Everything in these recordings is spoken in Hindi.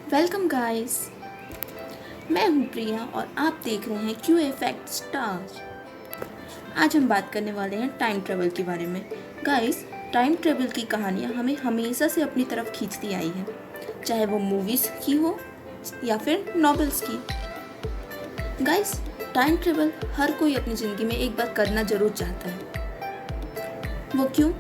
Welcome guys. मैं हूं प्रिया और आप देख रहे हैं क्यू इफेक्ट स्टार। आज हम बात करने वाले हैं टाइम ट्रेवल के बारे में। गाइस, टाइम ट्रेवल की कहानियाँ हमें हमेशा से अपनी तरफ खींचती आई हैं, चाहे वो मूवीज़ की हो या फिर नॉवेल्स की। गाइस, टाइम ट्रेवल हर कोई अपनी ज़िंदगी में एक बार करना ज़रूर चाहता है। वो क्यों?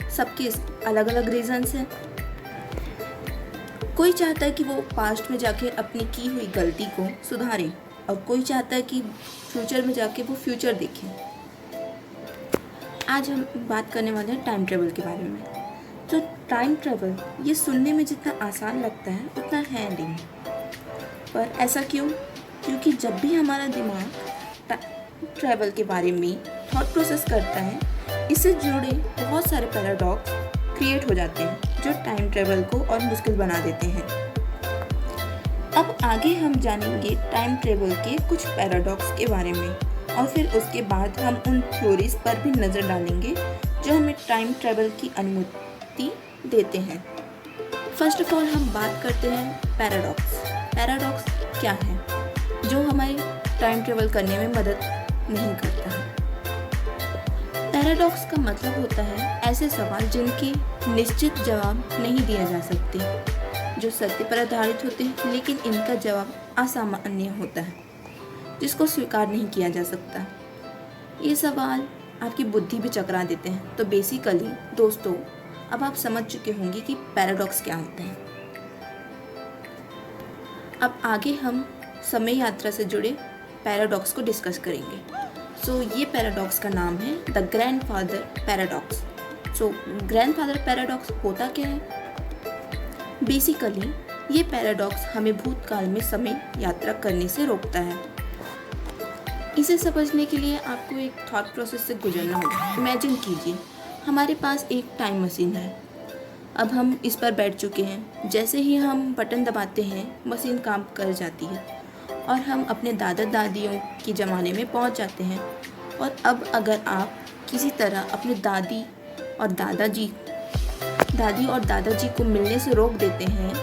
सबके अलग अलग रीज़न्स हैं। कोई चाहता है कि वो पास्ट में जाके अपनी की हुई गलती को सुधारे और कोई चाहता है कि फ्यूचर में जाके वो फ्यूचर देखे। आज हम बात करने वाले हैं टाइम ट्रेवल के बारे में। तो टाइम ट्रेवल ये सुनने में जितना आसान लगता है उतना है नहीं। पर ऐसा क्यों? क्योंकि जब भी हमारा दिमाग ट्रैवल के बारे में थॉट प्रोसेस करता है, इससे जुड़े बहुत सारे पैराडॉक्स क्रिएट हो जाते हैं जो टाइम ट्रेवल को और मुश्किल बना देते हैं। अब आगे हम जानेंगे टाइम ट्रेवल के कुछ पैराडॉक्स के बारे में और फिर उसके बाद हम उन थ्योरीज पर भी नज़र डालेंगे जो हमें टाइम ट्रेवल की अनुमति देते हैं। फर्स्ट ऑफ ऑल हम बात करते हैं पैराडॉक्स। पैराडॉक्स क्या है जो हमारी टाइम ट्रेवल करने में मदद नहीं करता है। पैराडॉक्स का मतलब होता है ऐसे सवाल जिनके निश्चित जवाब नहीं दिए जा सकते, जो सत्य पर आधारित होते हैं लेकिन इनका जवाब असामान्य होता है, जिसको स्वीकार नहीं किया जा सकता। ये सवाल आपकी बुद्धि भी चकरा देते हैं। तो बेसिकली दोस्तों, अब आप समझ चुके होंगे कि पैराडॉक्स क्या होते हैं। अब आगे हम समय यात्रा से जुड़े पैराडॉक्स को डिस्कस करेंगे। ये पैराडॉक्स का नाम है the grandfather paradox. Grandfather paradox होता क्या है? बेसिकली ये पैराडॉक्स हमें भूतकाल में समय यात्रा करने से रोकता है। इसे समझने के लिए आपको एक थॉट प्रोसेस से गुजरना होगा। इमेजिन कीजिए हमारे पास एक टाइम मशीन है। अब हम इस पर बैठ चुके हैं। जैसे ही हम बटन दबाते हैं, मशीन काम कर जाती है और हम अपने दादा दादियों के ज़माने में पहुंच जाते हैं। और अब अगर आप किसी तरह अपने दादी और दादाजी को मिलने से रोक देते हैं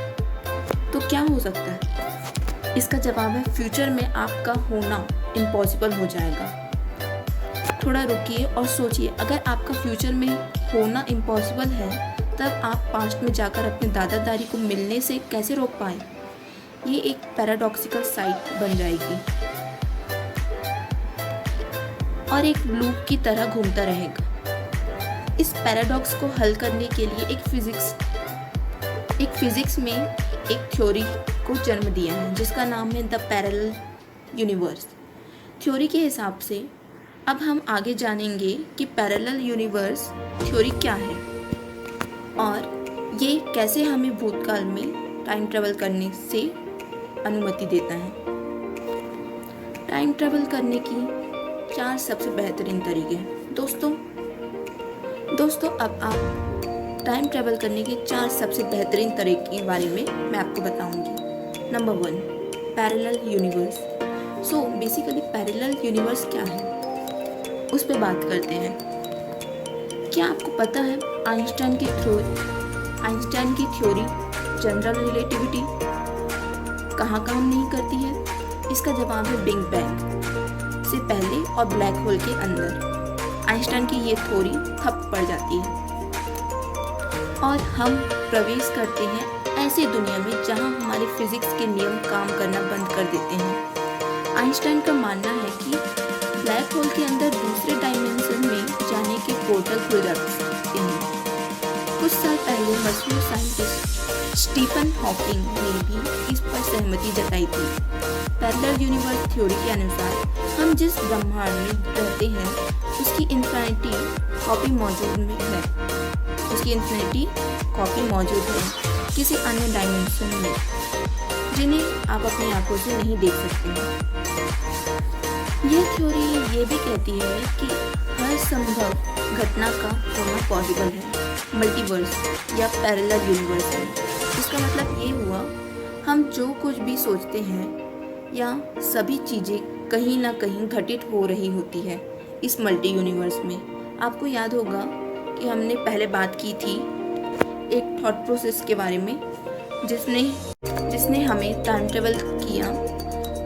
तो क्या हो सकता है? इसका जवाब है फ्यूचर में आपका होना इम्पॉसिबल हो जाएगा। थोड़ा रुकिए और सोचिए, अगर आपका फ्यूचर में होना इम्पॉसिबल है तब आप पास्ट में जाकर अपने दादा दादी को मिलने से कैसे रोक पाए? ये एक पैराडॉक्सिकल साइट बन जाएगी और एक लूप की तरह घूमता रहेगा। इस पैराडॉक्स को हल करने के लिए एक फिजिक्स में एक थ्योरी को जन्म दिया है जिसका नाम है द पैरेलल यूनिवर्स। थ्योरी के हिसाब से अब हम आगे जानेंगे कि पैरेलल यूनिवर्स थ्योरी क्या है और ये कैसे हमें भूतकाल में टाइम ट्रेवल करने से अनुमति देता है। टाइम ट्रेवल करने की 4 सबसे बेहतरीन तरीके हैं। दोस्तों अब आप टाइम ट्रेवल करने के 4 सबसे बेहतरीन तरीके के बारे में मैं आपको बताऊंगी। Number 1, parallel universe. Basically parallel universe क्या है उस पर बात करते हैं। क्या आपको पता है आइंस्टाइन की थ्योरी जनरल रिलेटिविटी कहाँ काम नहीं करती है? इसका जवाब है बिग बैंग से पहले और ब्लैक होल के अंदर। आइंस्टाइन की ये थ्योरी ठप पड़ जाती है और हम प्रवेश करते हैं ऐसी दुनिया में जहां हमारे फिजिक्स के नियम काम करना बंद कर देते हैं। आइंस्टाइन का मानना है कि ब्लैक होल के अंदर दूसरे डायमेंशन में जाने के पोर्टल खुल जाते हैं। कुछ साल पहले मशहूर साइंटिस्ट स्टीफन हॉकिंग ने भी इस पर सहमति जताई थी। पैरेलल यूनिवर्स थ्योरी के अनुसार हम जिस ब्रह्मांड में रहते हैं उसकी इन्फिनिटी कॉपी मौजूद है किसी अन्य डायमेंशन में, जिन्हें आप अपनी आंखों से नहीं देख सकते हैं। यह थ्योरी ये भी कहती है कि हर संभव घटना का होना पॉसिबल है मल्टीवर्स या पैरेलल यूनिवर्स में। इसका मतलब ये हुआ, हम जो कुछ भी सोचते हैं या सभी चीज़ें कहीं ना कहीं घटित हो रही होती है इस मल्टी यूनिवर्स में। आपको याद होगा कि हमने पहले बात की थी एक थॉट प्रोसेस के बारे में जिसने हमें टाइम ट्रेवल किया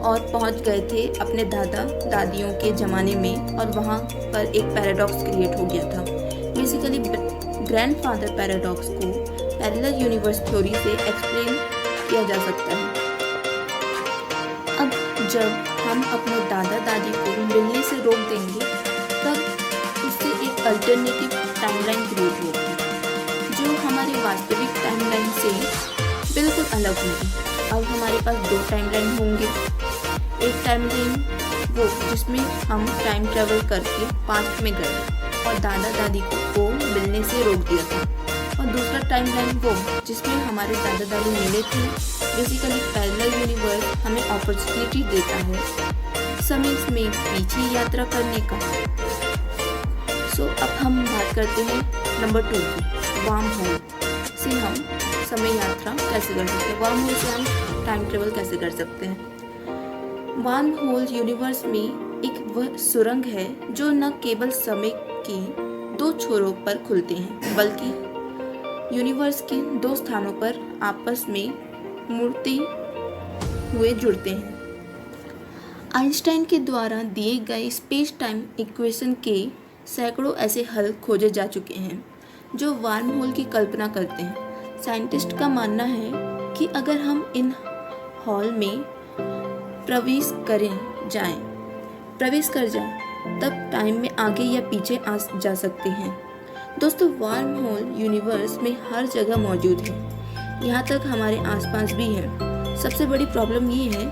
और पहुंच गए थे अपने दादा दादियों के ज़माने में, और वहां पर एक पैराडॉक्स क्रिएट हो गया था। बेसिकली ग्रैंडफादर पैराडॉक्स को पैरेलल यूनिवर्स थ्योरी से एक्सप्लेन किया जा सकता है। अब जब हम अपने दादा दादी को मिलने से रोक देंगे, तब उससे एक अल्टरनेटिव टाइमलाइन क्रिएट होगी जो हमारे वास्तविक टाइमलाइन से बिल्कुल अलग होगी। अब हमारे पास दो टाइमलाइन होंगे। एक टाइमलाइन वो जिसमें हम टाइम ट्रेवल करके पास्ट में गए और दादा दादी को मिलने से रोक दिया था, और दूसरा टाइमलाइन वो जिसमें हमारे दादा दादी मिले थे। बेसिकली पैरेलल यूनिवर्स हमें अपॉर्चुनिटी देता है समय में पीछे यात्रा करने का। अब हम बात करते हैं नंबर 2 की, वार्म होल से हम समय यात्रा कैसे कर सकते हैं। वार्म होल से हम टाइम ट्रेवल कैसे कर सकते हैं। वार्म होल यूनिवर्स में एक वह सुरंग है जो न केवल समय के दो छोरों पर खुलते हैं, बल्कि यूनिवर्स के दो स्थानों पर आपस में मुड़ते हुए जुड़ते हैं। आइंस्टाइन के द्वारा दिए गए स्पेस टाइम इक्वेशन के सैकड़ों ऐसे हल खोजे जा चुके हैं जो वार्म होल की कल्पना करते हैं। साइंटिस्ट का मानना है कि अगर हम इन हॉल में प्रवेश कर जाएं, तब टाइम में आगे या पीछे आ जा सकते हैं। दोस्तों, वार्म होल यूनिवर्स में हर जगह मौजूद है, यहाँ तक हमारे आसपास भी है। सबसे बड़ी प्रॉब्लम ये है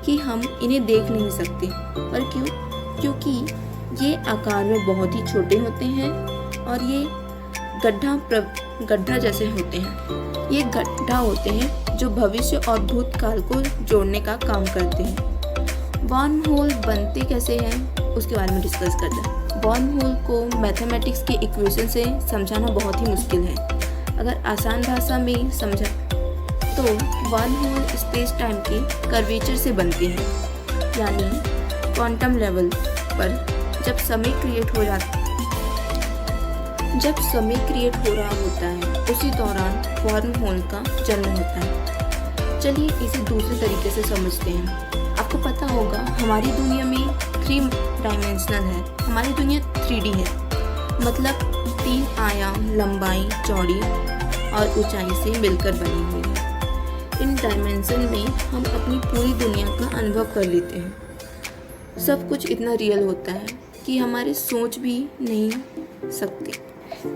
कि हम इन्हें देख नहीं सकते। पर क्यों? क्योंकि ये आकार में बहुत ही छोटे होते हैं और ये गड्ढा जैसे होते हैं। ये गड्ढा होते हैं जो भविष्य और भूतकाल को जोड़ने का काम करते हैं। वार्म होल बनते कैसे हैं उसके बारे में डिस्कस करते हैं। वार्म होल को मैथमेटिक्स के इक्वेशन से समझाना बहुत ही मुश्किल है। अगर आसान भाषा में समझा तो वार्म होल स्पेस टाइम के कर्वेचर से बनते हैं, यानी क्वांटम लेवल पर जब समय क्रिएट हो रहा होता है, उसी दौरान वार्म होल का जन्म होता है। चलिए इसे दूसरे तरीके से समझते हैं। आपको पता होगा हमारी दुनिया में 3 डायमेंशनल है। हमारी दुनिया 3D है, मतलब 3 आयाम लंबाई, चौड़ी और ऊंचाई से मिलकर बनी हुई है। इन डायमेंशन में हम अपनी पूरी दुनिया का अनुभव कर लेते हैं। सब कुछ इतना रियल होता है कि हमारे सोच भी नहीं सकते।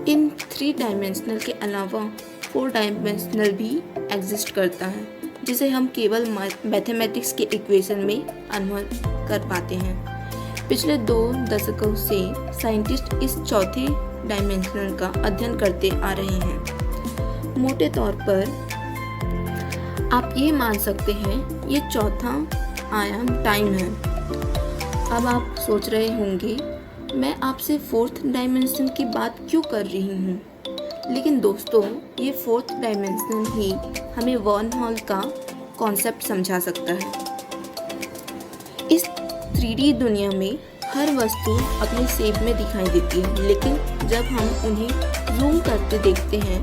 इन 3 डायमेंशनल के अलावा 4 डायमेंशनल भी एग्जिस्ट करता है, जिसे हम केवल मैथमेटिक्स के इक्वेशन में अनुभव कर पाते हैं। पिछले 2 दशकों से साइंटिस्ट इस चौथे डायमेंशनल का अध्ययन करते आ रहे हैं। मोटे तौर पर आप ये मान सकते हैं ये चौथा आयाम टाइम है। अब आप सोच रहे होंगे मैं आपसे 4th डायमेंशन की बात क्यों कर रही हूँ, लेकिन दोस्तों ये 4th डायमेंशन ही हमें वार्म होल का कॉन्सेप्ट समझा सकता है। इस 3D दुनिया में हर वस्तु अपने शेप में दिखाई देती है, लेकिन जब हम उन्हें जूम करके देखते हैं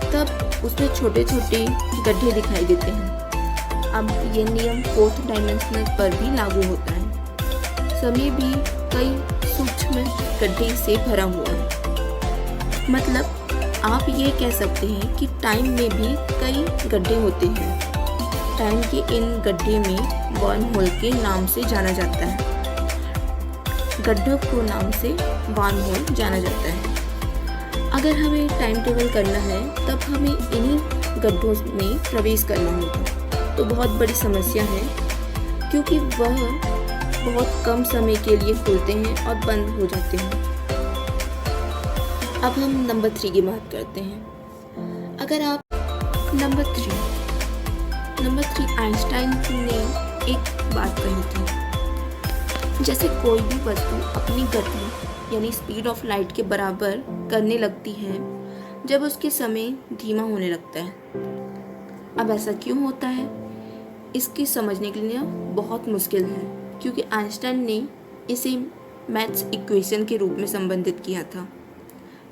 तब उसमें छोटे छोटे गड्ढे दिखाई देते हैं। अब ये नियम 4th डायमेंशनल पर भी लागू होता है। समय भी कई सूक्ष्म गड्ढे से भरा हुआ है। मतलब आप ये कह सकते हैं कि टाइम में भी कई गड्ढे होते हैं। टाइम के इन गड्ढे में वार्म होल के नाम से जाना जाता है। गड्ढों को नाम से वार्म होल जाना जाता है। अगर हमें टाइम ट्रेवल करना है तब हमें इन्हीं गड्ढों में प्रवेश करना होगा, तो बहुत बड़ी समस्या है क्योंकि वह बहुत कम समय के लिए खुलते हैं और बंद हो जाते हैं। अब हम नंबर 3 की बात करते हैं। अगर आप नंबर 3 आइंस्टाइन ने एक बात कही थी, जैसे कोई भी वस्तु अपनी गति यानी स्पीड ऑफ लाइट के बराबर करने लगती है जब उसके समय धीमा होने लगता है। अब ऐसा क्यों होता है, इसकी समझने के लिए बहुत मुश्किल है, क्योंकि आइंस्टाइन ने इसे मैथ्स इक्वेशन के रूप में संबंधित किया था।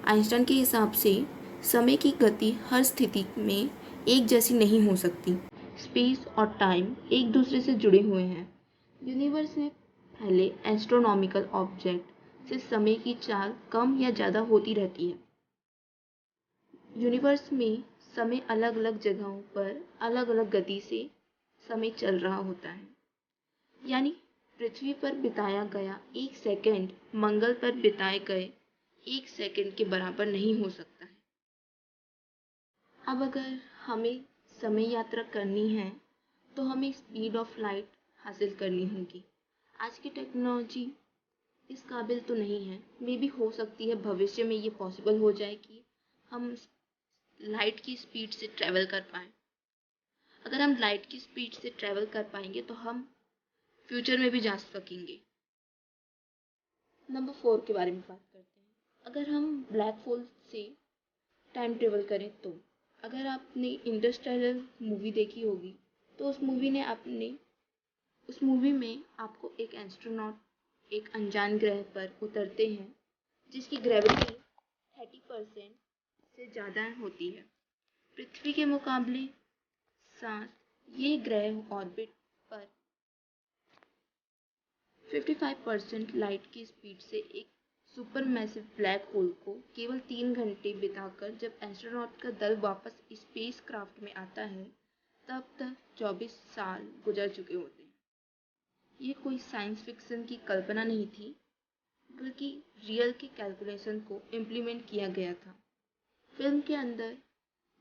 आइंस्टाइन के हिसाब से समय की गति हर स्थिति में एक जैसी नहीं हो सकती। स्पेस और टाइम एक दूसरे से जुड़े हुए हैं। यूनिवर्स में पहले एस्ट्रोनॉमिकल ऑब्जेक्ट से समय की चाल कम या ज़्यादा होती रहती है। यूनिवर्स में समय अलग अलग जगहों पर अलग अलग गति से समय चल रहा होता है। यानी पृथ्वी पर बिताया गया एक सेकंड मंगल पर बिताए गए एक सेकंड के बराबर नहीं हो सकता है। अब अगर हमें समय यात्रा करनी है तो हमें स्पीड ऑफ लाइट हासिल करनी होगी। आज की टेक्नोलॉजी इस काबिल तो नहीं है, मे बी हो सकती है भविष्य में ये पॉसिबल हो जाए कि हम लाइट की स्पीड से ट्रैवल कर पाएँ। अगर हम लाइट की स्पीड से ट्रैवल कर पाएंगे तो हम फ्यूचर में भी जा सकेंगे। नंबर 4 के बारे में बात करते हैं। अगर हम ब्लैक होल से टाइम ट्रेवल करें तो अगर आपने इंटरस्टेलर मूवी देखी होगी तो उस मूवी में आपको एक एस्ट्रोनॉट एक अनजान ग्रह पर उतरते हैं जिसकी ग्रेविटी 30% से ज़्यादा होती है। पृथ्वी के मुकाबले सांस ये ग्रह ऑर्बिट पर 55% लाइट की स्पीड से एक सुपरमैसिव ब्लैक होल को केवल 3 घंटे बिताकर जब एस्ट्रोनॉट का दल वापस स्पेस क्राफ्ट में आता है तब तक 24 साल गुजर चुके होते हैं। ये कोई साइंस फिक्शन की कल्पना नहीं थी, बल्कि रियल के कैलकुलेशन को इम्प्लीमेंट किया गया था। फिल्म के अंदर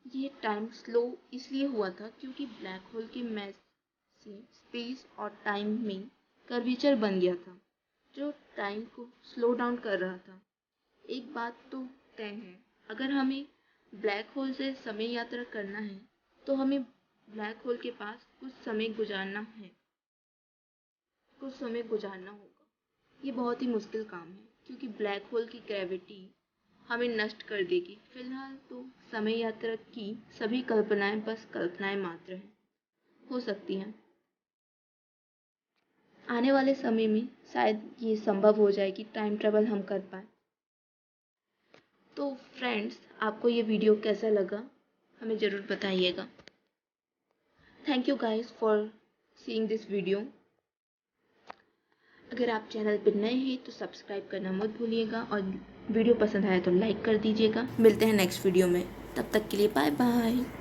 ये टाइम स्लो इसलिए हुआ था क्योंकि ब्लैक होल के मैस से स्पेस और टाइम में कर्वेचर बन गया था जो टाइम को स्लो डाउन कर रहा था। एक बात तो तय है, अगर हमें ब्लैक होल से समय यात्रा करना है तो हमें ब्लैक होल के पास कुछ समय गुजारना होगा। ये बहुत ही मुश्किल काम है क्योंकि ब्लैक होल की ग्रेविटी हमें नष्ट कर देगी। फिलहाल तो समय यात्रा की सभी कल्पनाएं बस कल्पनाएं मात्र हैं, हो सकती हैं। आने वाले समय में शायद ये संभव हो जाए कि टाइम ट्रैवल हम कर पाए। तो फ्रेंड्स, आपको ये वीडियो कैसा लगा हमें ज़रूर बताइएगा। Thank you guys for seeing this video. अगर आप चैनल पर नए हैं तो सब्सक्राइब करना मत भूलिएगा और वीडियो पसंद आया तो लाइक कर दीजिएगा। मिलते हैं नेक्स्ट वीडियो में, तब तक के लिए बाय बाय।